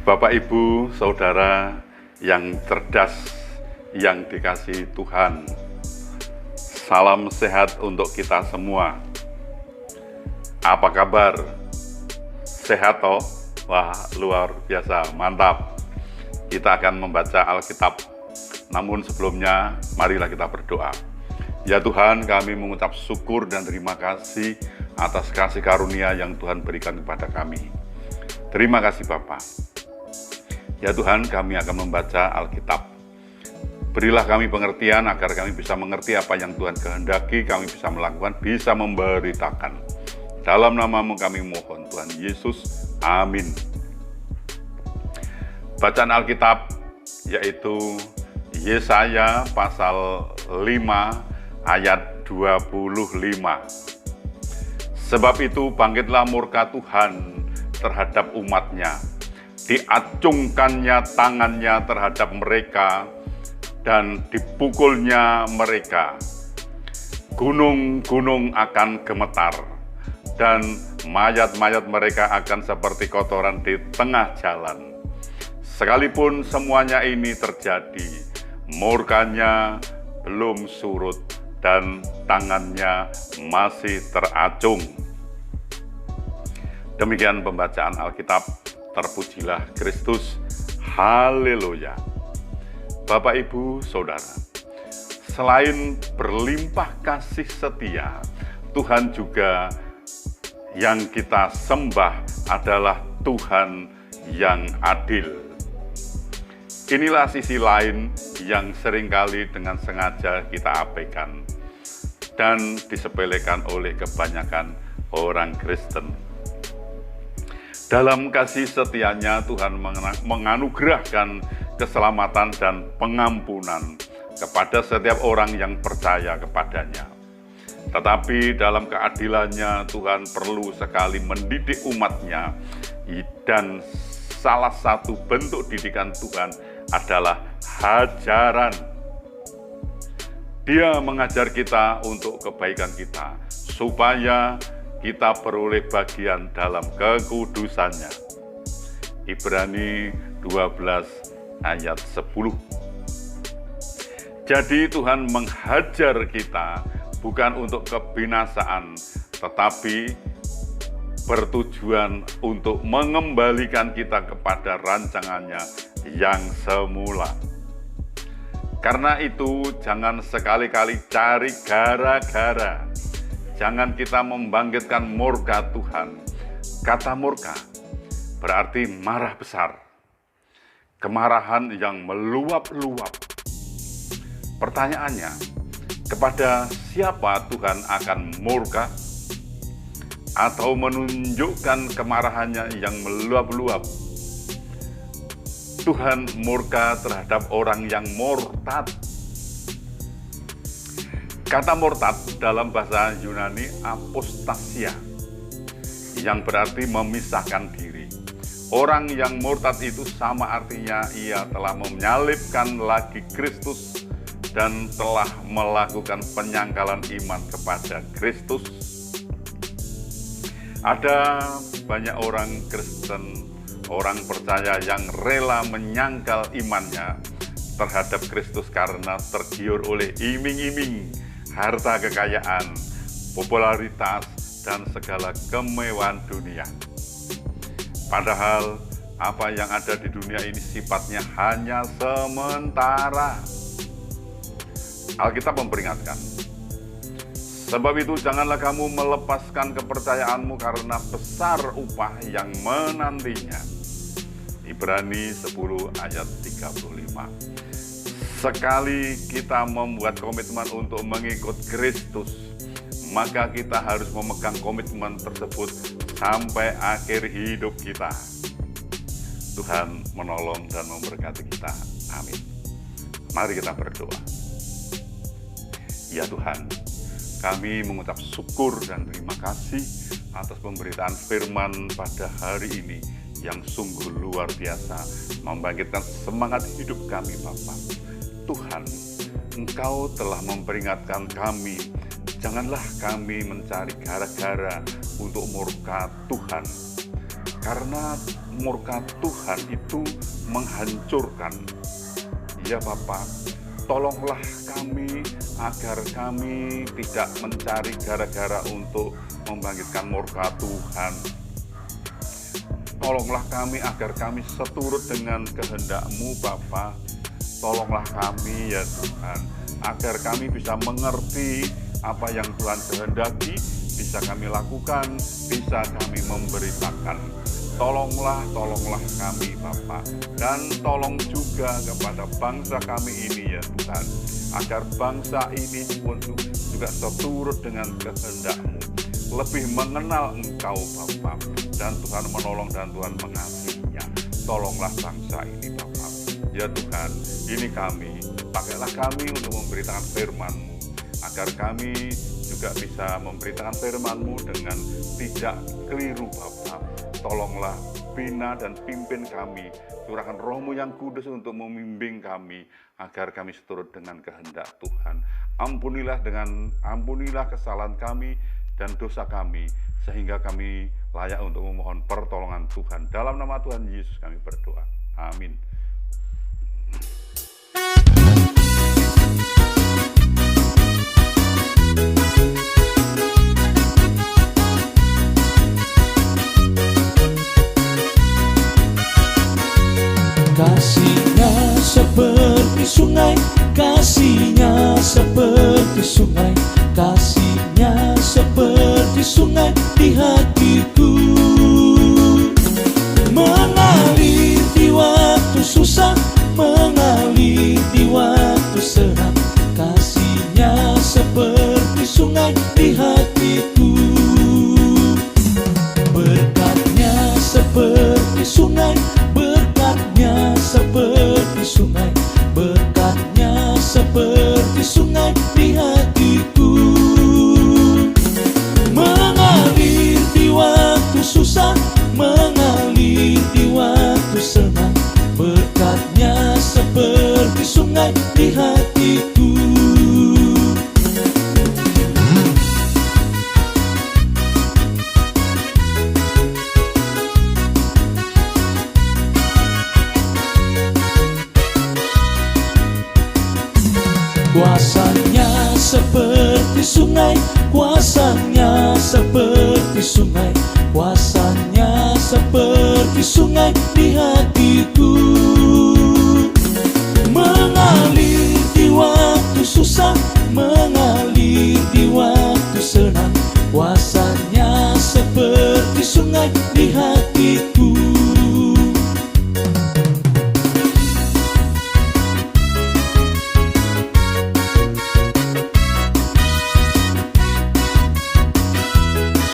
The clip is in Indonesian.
Bapak, Ibu, Saudara yang cerdas, yang dikasihi Tuhan, salam sehat untuk kita semua. Apa kabar? Sehat toh? Wah, luar biasa, mantap. Kita akan membaca Alkitab. Namun sebelumnya, marilah kita berdoa. Ya Tuhan, kami mengucap syukur dan terima kasih atas kasih karunia yang Tuhan berikan kepada kami. Terima kasih Bapa. Ya Tuhan, kami akan membaca Alkitab. Berilah kami pengertian agar kami bisa mengerti apa yang Tuhan kehendaki, kami bisa melakukan, bisa memberitakan. Dalam nama-Mu kami mohon, Tuhan Yesus. Amin. Bacaan Alkitab yaitu Yesaya pasal 5 ayat 25. Sebab itu bangkitlah murka Tuhan terhadap umat-Nya. Diacungkannya tangannya terhadap mereka dan dipukulnya mereka. Gunung-gunung akan gemetar dan mayat-mayat mereka akan seperti kotoran di tengah jalan. Sekalipun semuanya ini terjadi, murkanya belum surut dan tangannya masih teracung. Demikian pembacaan Alkitab. Terpujilah Kristus. Haleluya. Bapak, Ibu, Saudara, selain berlimpah kasih setia, Tuhan juga yang kita sembah adalah Tuhan yang adil. Inilah sisi lain yang seringkali dengan sengaja kita abaikan dan disepelekan oleh kebanyakan orang Kristen. Dalam kasih setianya Tuhan menganugerahkan keselamatan dan pengampunan kepada setiap orang yang percaya kepadanya. Tetapi dalam keadilannya Tuhan perlu sekali mendidik umatnya, dan salah satu bentuk didikan Tuhan adalah hajaran. Dia mengajar kita untuk kebaikan kita, supaya kita beroleh bagian dalam kekudusannya. Ibrani 12 ayat 10. Jadi Tuhan menghajar kita bukan untuk kebinasaan, tetapi bertujuan untuk mengembalikan kita kepada rancangannya yang semula. Karena itu jangan sekali-kali cari gara-gara. Jangan kita membangkitkan murka Tuhan. Kata murka berarti marah besar. Kemarahan yang meluap-luap. Pertanyaannya, kepada siapa Tuhan akan murka? Atau menunjukkan kemarahannya yang meluap-luap? Tuhan murka terhadap orang yang murtad. Kata murtad dalam bahasa Yunani apostasia, yang berarti memisahkan diri. Orang yang murtad itu sama artinya ia telah menyalibkan lagi Kristus dan telah melakukan penyangkalan iman kepada Kristus. Ada banyak orang Kristen, orang percaya yang rela menyangkal imannya terhadap Kristus karena tergiur oleh iming-iming, harta kekayaan, popularitas, dan segala kemewahan dunia. Padahal apa yang ada di dunia ini sifatnya hanya sementara. Alkitab memperingatkan, sebab itu janganlah kamu melepaskan kepercayaanmu karena besar upah yang menantinya. Ibrani 10 ayat 35. Sekali kita membuat komitmen untuk mengikut Kristus, maka kita harus memegang komitmen tersebut sampai akhir hidup kita. Tuhan menolong dan memberkati kita. Amin. Mari kita berdoa. Ya Tuhan, kami mengucap syukur dan terima kasih atas pemberitaan firman pada hari ini yang sungguh luar biasa, membangkitkan semangat hidup kami Bapa. Tuhan, Engkau telah memperingatkan kami, janganlah kami mencari gara-gara untuk murka Tuhan. karena murka Tuhan itu menghancurkan. Ya Bapa, tolonglah kami agar kami tidak mencari gara-gara untuk membangkitkan murka Tuhan. Tolonglah kami agar kami seturut dengan kehendak-Mu Bapa. Tolonglah kami ya Tuhan, agar kami bisa mengerti apa yang Tuhan kehendaki, bisa kami lakukan, bisa kami memberitakan. Tolonglah kami Bapa, dan tolong juga kepada bangsa kami ini ya Tuhan, agar bangsa ini pun juga seturut dengan kehendak-Mu, lebih mengenal Engkau Bapa, dan Tuhan menolong dan Tuhan mengasihinya. Tolonglah bangsa ini Bapa. Ya Tuhan, ini kami, pakailah kami untuk memberitakan firman-Mu, agar kami juga bisa memberitakan firman-Mu dengan tidak keliru Bapa. Tolonglah bina dan pimpin kami, curahkan Roh-Mu yang kudus untuk membimbing kami, agar kami seturut dengan kehendak Tuhan. Ampunilah kesalahan kami dan dosa kami, sehingga kami layak untuk memohon pertolongan Tuhan. Dalam nama Tuhan Yesus kami berdoa. Amin. Kasih-Nya seperti sungai, kasih-Nya seperti sungai, kasih-Nya seperti sungai di hatiku, mengalir di waktu susah, mengalir di waktu senang. Kasih-Nya seperti sungai di hatiku, berkat-Nya seperti sungai, berkat-Nya seperti sungai, berkat-Nya seperti sungai di hatiku, mengalir di waktu susah, mengalir di waktu senang. Berkat-Nya seperti sungai di hatiku. Kuasa-Nya seperti sungai, kuasa-Nya seperti sungai, kuasa-Nya seperti sungai di hatiku, mengalir di waktu susah, mengalir di waktu senang. Kuasa-Nya seperti sungai di hatiku.